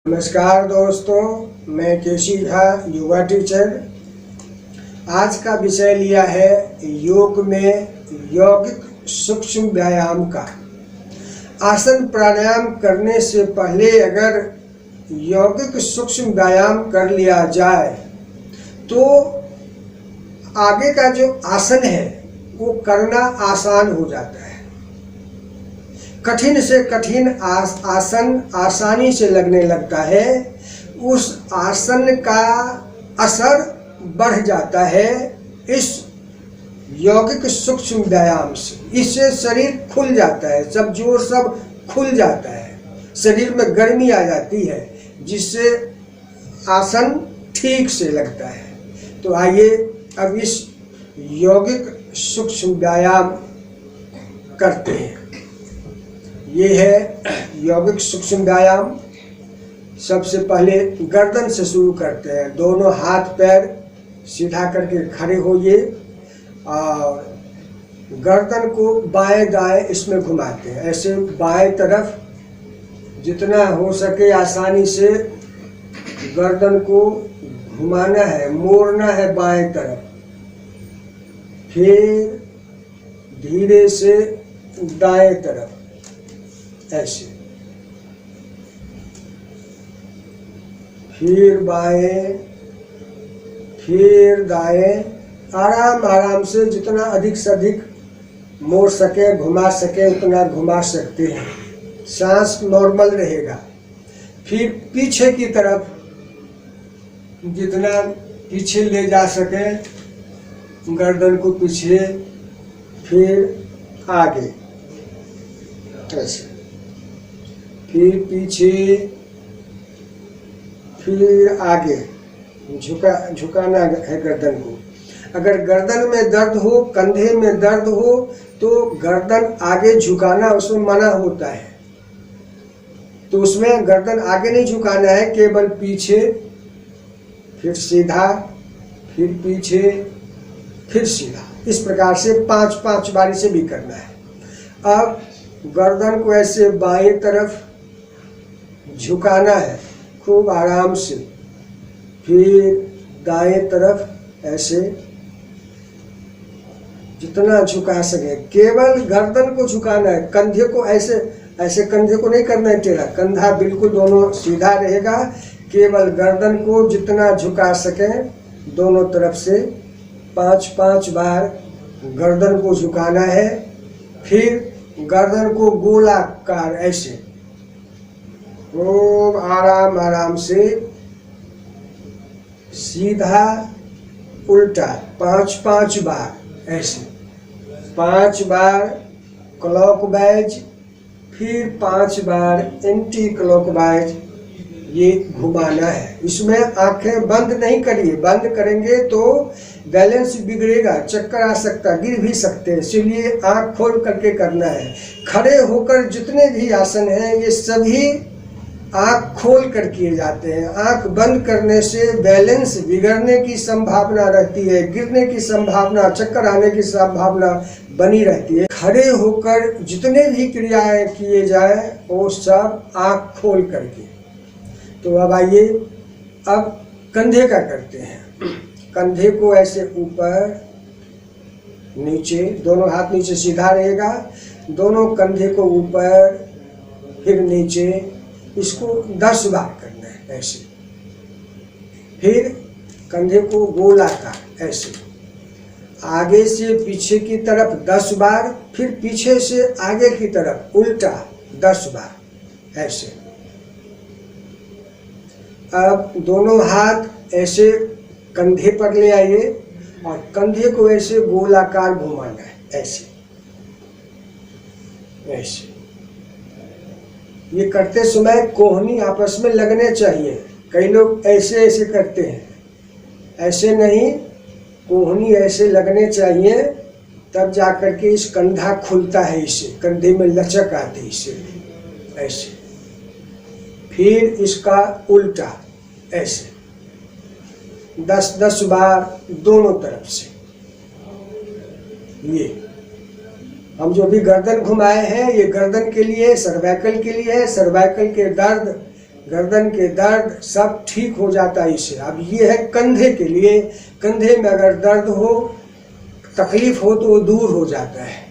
नमस्कार दोस्तों, मैं केसी झा, योगा टीचर। आज का विषय लिया है योग में यौगिक सूक्ष्म व्यायाम का। आसन प्राणायाम करने से पहले अगर यौगिक सूक्ष्म व्यायाम कर लिया जाए तो आगे का जो आसन है वो करना आसान हो जाता है। कठिन से कठिन आसन आसानी से लगने लगता है। उस आसन का असर बढ़ जाता है इस यौगिक सूक्ष्म व्यायाम से। इससे शरीर खुल जाता है, सब जोर सब खुल जाता है, शरीर में गर्मी आ जाती है, जिससे आसन ठीक से लगता है। तो आइए अब इस यौगिक सूक्ष्म व्यायाम करते हैं। ये है यौगिक सूक्ष्म व्यायाम। सबसे पहले गर्दन से शुरू करते हैं। दोनों हाथ पैर सीधा करके खड़े होइए और गर्दन को बाएं दाएं इसमें घुमाते हैं। ऐसे बाएं तरफ जितना हो सके आसानी से गर्दन को घुमाना है, मोड़ना है बाएं तरफ। फिर धीरे से दाएं तरफ ऐसे, फिर बाएं, फिर दाएं। आराम आराम से जितना अधिक से अधिक मोड़ सके, घुमा सके उतना घुमा सकते हैं। सांस नॉर्मल रहेगा। फिर पीछे की तरफ जितना पीछे ले जा सके गर्दन को पीछे, फिर आगे ऐसे, फिर पीछे, फिर आगे। झुकाना है गर्दन को। अगर गर्दन में दर्द हो, कंधे में दर्द हो तो गर्दन आगे झुकाना उसमें मना होता है। तो उसमें गर्दन आगे नहीं झुकाना है, केवल पीछे, फिर सीधा, फिर पीछे, फिर सीधा। इस प्रकार से 5-5 बारी से भी करना है। अब गर्दन को ऐसे बाएं तरफ झुकाना है खूब आराम से, फिर दाएं तरफ ऐसे जितना झुका सके। केवल गर्दन को झुकाना है, कंधे को ऐसे कंधे को नहीं करना है टेढ़ा। कंधा बिल्कुल दोनों सीधा रहेगा। केवल गर्दन को जितना झुका सके दोनों तरफ से 5-5 बार गर्दन को झुकाना है। फिर गर्दन को गोलाकार ऐसे खूब आराम आराम से सीधा उल्टा 5-5 बार ऐसे। 5 बार क्लॉकवाइज, फिर 5 बार एंटी क्लॉकवाइज ये घुमाना है। इसमें आंखें बंद नहीं करिए, बंद करेंगे तो बैलेंस बिगड़ेगा, चक्कर आ सकता, गिर भी सकते हैं। इसलिए आंख खोल करके करना है। खड़े होकर जितने भी आसन हैं ये सभी आंख खोल कर किए जाते हैं। आंख बंद करने से बैलेंस बिगड़ने की संभावना रहती है, गिरने की संभावना, चक्कर आने की संभावना बनी रहती है। खड़े होकर जितने भी क्रियाएं किए जाए वो सब आंख खोल करके। तो अब आइए अब कंधे का करते हैं। कंधे को ऐसे ऊपर नीचे, दोनों हाथ नीचे सीधा रहेगा, दोनों कंधे को ऊपर फिर नीचे, इसको 10 बार करना है ऐसे। फिर कंधे को गोलाकार ऐसे, आगे से पीछे की तरफ 10 बार, फिर पीछे से आगे की तरफ उल्टा 10 बार ऐसे। अब दोनों हाथ ऐसे कंधे पर ले आइए और कंधे को ऐसे गोलाकार घुमाना है ऐसे ऐसे। ये करते समय कोहनी आपस में लगने चाहिए। कई लोग ऐसे ऐसे करते हैं, ऐसे नहीं, कोहनी ऐसे लगने चाहिए, तब जाकर के इस कंधा खुलता है। इससे कंधे में लचक आती है इससे ऐसे। फिर इसका उल्टा ऐसे 10-10 बार दोनों तरफ से। ये हम जो भी गर्दन घुमाए हैं ये गर्दन के लिए, सर्वाइकल के लिए है। सर्वाइकल के दर्द गर्दन के दर्द सब ठीक हो जाता है इससे। अब ये है कंधे के लिए, कंधे में अगर दर्द हो, तकलीफ हो तो वो दूर हो जाता है।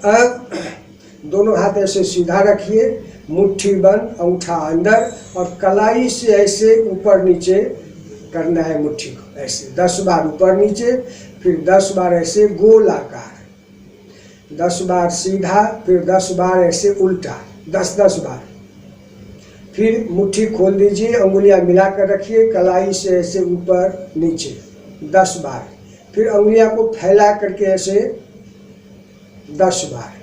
अब दोनों हाथ ऐसे सीधा रखिए, मुट्ठी बंद, अंगूठा अंदर, और कलाई से ऐसे ऊपर नीचे करना है मुट्ठी को, ऐसे 10 बार ऊपर नीचे, फिर 10 बार ऐसे गोल आकार, 10 बार सीधा, फिर 10 बार ऐसे उल्टा, 10-10 बार। फिर मुट्ठी खोल दीजिए, अंगुलियां मिलाकर रखिए, कलाई से ऐसे ऊपर नीचे 10 बार, फिर अंगुलियां को फैला करके ऐसे 10 बार।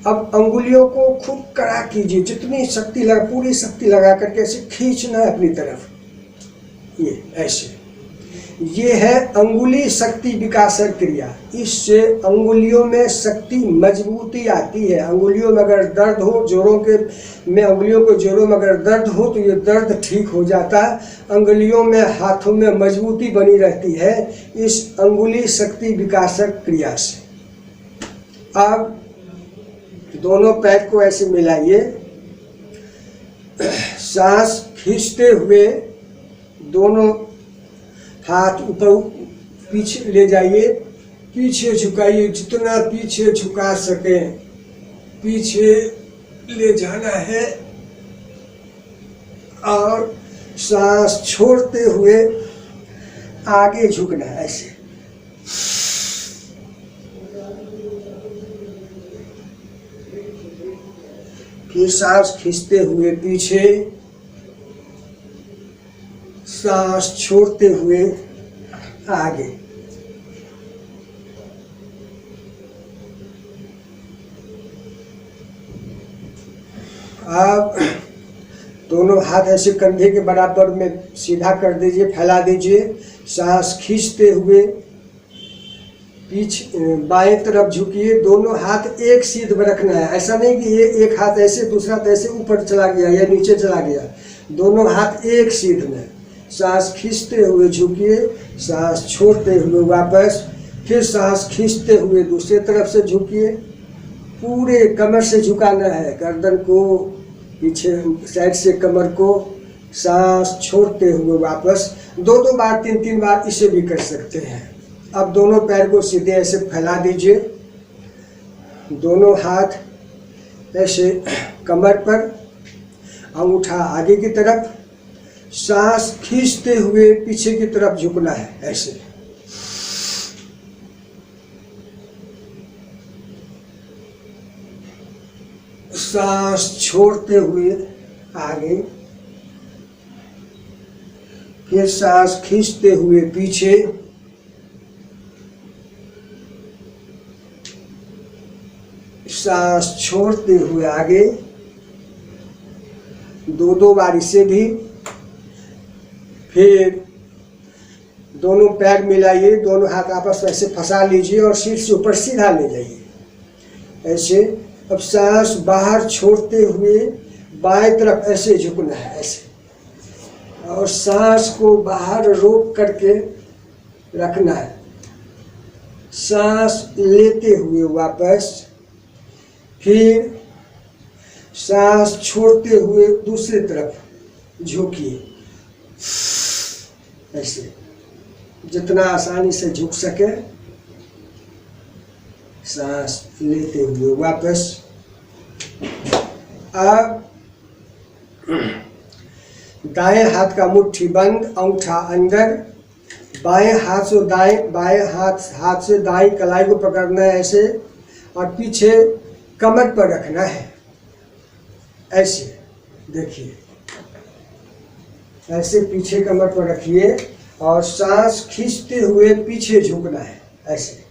अब अंगुलियों को खूब कड़ा कीजिए, जितनी शक्ति लगा, पूरी शक्ति लगा करके ऐसे खींचना है अपनी तरफ, ये ऐसे। ये है अंगुली शक्ति विकासक क्रिया। इससे अंगुलियों में शक्ति, मजबूती आती है। अंगुलियों में अगर दर्द हो, जोड़ों के में, अंगुलियों को जोड़ों में अगर दर्द हो तो ये दर्द ठीक हो जाता है। अंगुलियों में, हाथों में मजबूती बनी रहती है इस अंगुली शक्ति विकासक क्रिया से। अब दोनों पैर को ऐसे मिलाइए, सांस खींचते हुए दोनों हाथ ऊपर पीछे ले जाइए, पीछे झुकाइए, जितना पीछे झुका सके पीछे ले जाना है, और सांस छोड़ते हुए आगे झुकना है ऐसे। फिर सांस खींचते हुए पीछे, सांस छोड़ते हुए आगे। अब दोनों हाथ ऐसे कंधे के बराबर में सीधा कर दीजिए, फैला दीजिए, सांस खींचते हुए पीछे बाएं तरफ झुकिए। दोनों हाथ एक सीध में रखना है, ऐसा नहीं कि ये एक हाथ ऐसे, दूसरा हाथ ऐसे ऊपर चला गया या नीचे चला गया। दोनों हाथ एक सीध में, सांस खींचते हुए झुकिए, सांस छोड़ते हुए वापस, फिर सांस खींचते हुए दूसरी तरफ से झुकिए। पूरे कमर से झुकाना है, गर्दन को, पीछे साइड से कमर को, सांस छोड़ते हुए वापस। 2-2 बार, 3-3 बार इसे भी कर सकते हैं। अब दोनों पैर को सीधे ऐसे फैला दीजिए, दोनों हाथ ऐसे कमर पर, अंगूठा आगे की तरफ, सांस खींचते हुए पीछे की तरफ झुकना है ऐसे। सांस छोड़ते हुए आगे, फिर सांस खींचते हुए पीछे, सांस छोड़ते हुए आगे। 2-2 बार इसे भी। फिर दोनों पैर मिलाइए, दोनों हाथ आपस में ऐसे फंसा लीजिए और सिर से ऊपर सीधा ले जाइए ऐसे। अब सांस बाहर छोड़ते हुए बाएं तरफ ऐसे झुकना है ऐसे, और सांस को बाहर रोक करके रखना है। सांस लेते हुए वापस, फिर सांस छोड़ते हुए दूसरी तरफ झुकिए ऐसे, जितना आसानी से झुक सके। सांस लेते हुए वापस। अब दाएं हाथ का मुट्ठी बंद, अंगूठा अंदर, बाएं हाथ से बाएं हाथ से दाएं कलाई को पकड़ना है ऐसे, और पीछे कमर पर रखना है ऐसे। देखिए ऐसे पीछे कमर पर रखिए और सांस खींचते हुए पीछे झुकना है ऐसे।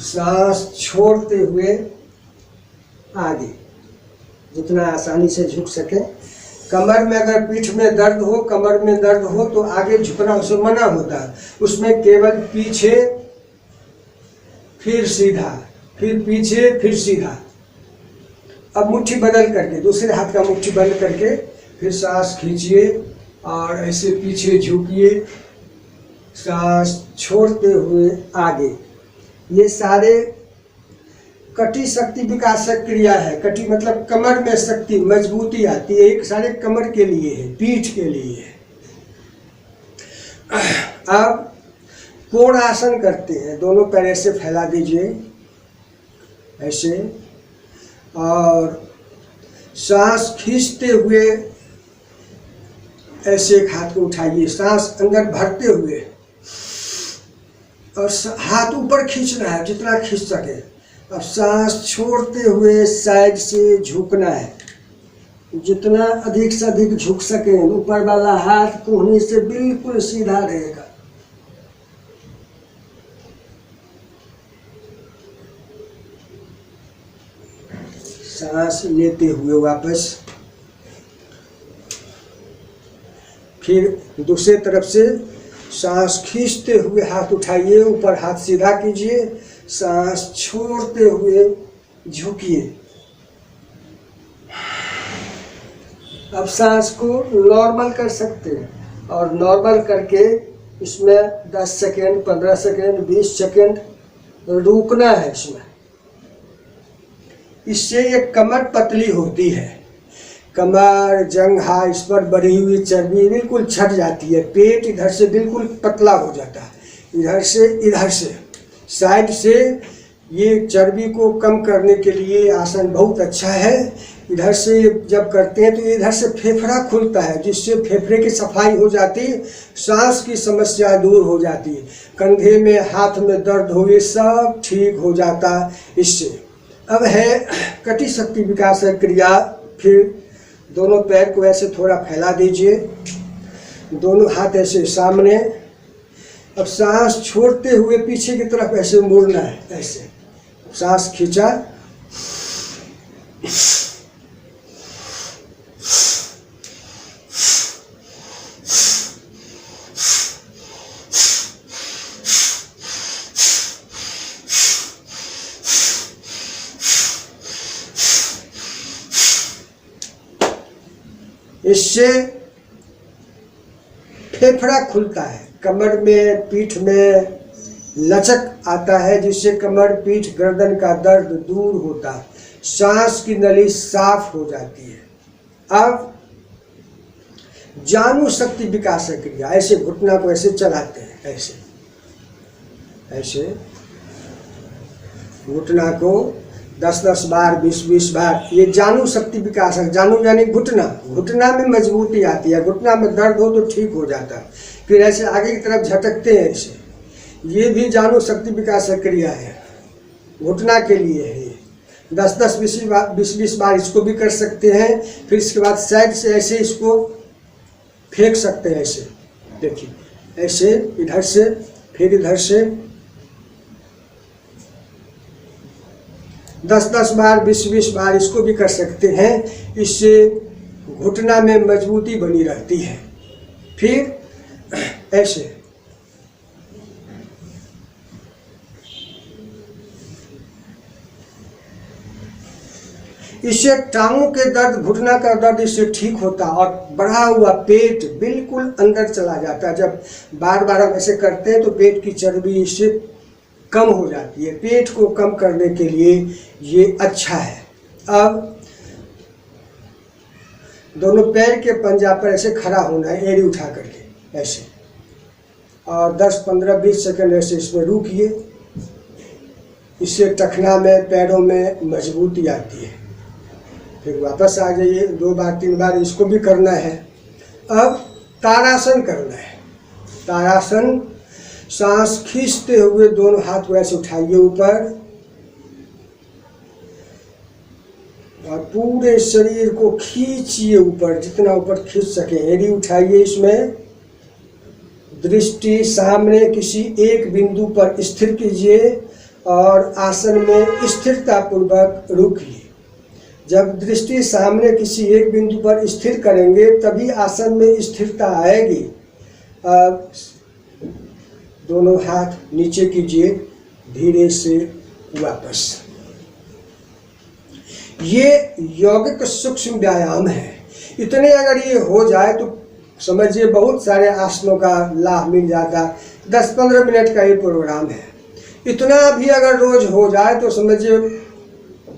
सांस छोड़ते हुए आगे, जितना आसानी से झुक सके। कमर में अगर पीठ में दर्द हो, कमर में दर्द हो तो आगे झुकना उसे मना होता है। उसमें केवल पीछे, फिर सीधा, फिर पीछे, फिर सीधा। अब मुट्ठी बदल करके, दूसरे हाथ का मुट्ठी बंद करके, फिर सांस खींचिए और ऐसे पीछे झुकिए, सांस छोड़ते हुए आगे, ये सारे कटी शक्ति विकासक क्रिया है। कटी मतलब कमर में शक्ति, मजबूती आती है। एक सारे कमर के लिए है, पीठ के लिए है। अब कोण आसन करते हैं। दोनों पैर ऐसे फैला दीजिए, ऐसे, और सांस खींचते हुए ऐसे एक हाथ को उठाइए, सांस अंदर भरते हुए, और हाथ ऊपर खींचना है जितना खींच सके। अब सांस छोड़ते हुए साइड से झुकना है, जितना अधिक से अधिक झुक सके। ऊपर वाला हाथ कोहनी से बिल्कुल सीधा रहेगा। सांस लेते हुए वापस, फिर दूसरे तरफ से सांस खींचते हुए हाथ उठाइए, ऊपर हाथ सीधा कीजिए, सांस छोड़ते हुए झुकिए। अब सांस को नॉर्मल कर सकते हैं, और नॉर्मल करके इसमें 10 सेकेंड, 15 सेकेंड, 20 सेकेंड रुकना है इसमें। इससे ये कमर पतली होती है। कमर, जंघा, इस पर बढ़ी हुई चर्बी बिल्कुल छट जाती है। पेट इधर से बिल्कुल पतला हो जाता है, इधर से साइड से। ये चर्बी को कम करने के लिए आसन बहुत अच्छा है। इधर से जब करते हैं तो इधर से फेफड़ा खुलता है, जिससे फेफड़े की सफाई हो जाती है, सांस की समस्या दूर हो जाती है। कंधे में, हाथ में दर्द हो, ये सब ठीक हो जाता है इससे। अब है कटी शक्ति विकास क्रिया। फिर दोनों पैर को ऐसे थोड़ा फैला दीजिए, दोनों हाथ ऐसे सामने। अब सांस छोड़ते हुए पीछे की तरफ ऐसे मुड़ना है, ऐसे सांस खींचा, इससे फेफड़ा खुलता है, कमर में, पीठ में लचक आता है, जिससे कमर, पीठ, गर्दन का दर्द दूर होता है। सांस की नली साफ हो जाती है। अब जानु शक्ति विकास क्रिया। ऐसे घुटना को ऐसे चलाते हैं, ऐसे ऐसे घुटना को 10-10 बार, 20-20 बार। ये जानु शक्ति विकास है। जानु यानी घुटना। घुटना में मजबूती आती है, घुटना में दर्द हो तो ठीक हो जाता है। फिर ऐसे आगे की तरफ झटकते हैं ऐसे, ये भी जानु शक्ति विकास क्रिया है, घुटना के लिए है। ये 10-10, 20-20 बार इसको भी कर सकते हैं। फिर इसके बाद साइड से ऐसे इसको फेंक सकते हैं, ऐसे देखिए, ऐसे इधर से, फिर इधर से 10-10 बार, 20-20 बार इसको भी कर सकते हैं। इससे घुटना में मजबूती बनी रहती है। फिर ऐसे इससे टांगों के दर्द, घुटना का दर्द इससे ठीक होता है, और बढ़ा हुआ पेट बिल्कुल अंदर चला जाता है। जब बार बार हम ऐसे करते हैं तो पेट की चर्बी इससे कम हो जाती है। पेट को कम करने के लिए ये अच्छा है। अब दोनों पैर के पंजा पर ऐसे खड़ा होना है, एड़ी उठा करके ऐसे, और 10, 15, 20 सेकंड ऐसे इसमें रुकिए। इससे टखना में, पैरों में मजबूती आती है। फिर वापस आ जाइए, 2 बार 3 बार इसको भी करना है। अब तारासन करना है। तारासन, सांस खींचते हुए दोनों हाथ को ऐसे उठाइए ऊपर, और पूरे शरीर को खींचिए ऊपर, जितना ऊपर खींच सके। एड़ी उठाइए, इसमें दृष्टि सामने किसी एक बिंदु पर स्थिर कीजिए, और आसन में स्थिरता पूर्वक रुकिए। जब दृष्टि सामने किसी एक बिंदु पर स्थिर करेंगे तभी आसन में स्थिरता आएगी। अब दोनों हाथ नीचे कीजिए, धीरे से वापस। ये यौगिक सूक्ष्म व्यायाम है। इतने अगर ये हो जाए तो समझिए बहुत सारे आसनों का लाभ मिल जाता। 10-15 मिनट का ये प्रोग्राम है। इतना भी अगर रोज हो जाए तो समझिए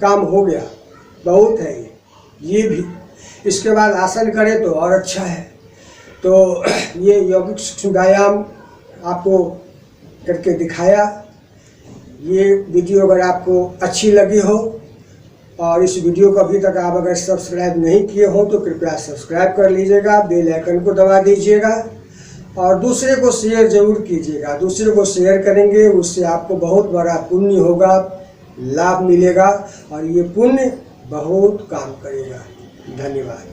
काम हो गया, बहुत है ये भी। इसके बाद आसन करें तो और अच्छा है। तो ये यौगिक सूक्ष्म व्यायाम आपको करके दिखाया। ये वीडियो अगर आपको अच्छी लगी हो और इस वीडियो को अभी तक आप अगर सब्सक्राइब नहीं किए हो तो कृपया सब्सक्राइब कर लीजिएगा, बेल आइकन को दबा दीजिएगा और दूसरे को शेयर जरूर कीजिएगा। दूसरे को शेयर करेंगे उससे आपको बहुत बड़ा पुण्य होगा, लाभ मिलेगा और ये पुण्य बहुत काम करेगा। धन्यवाद।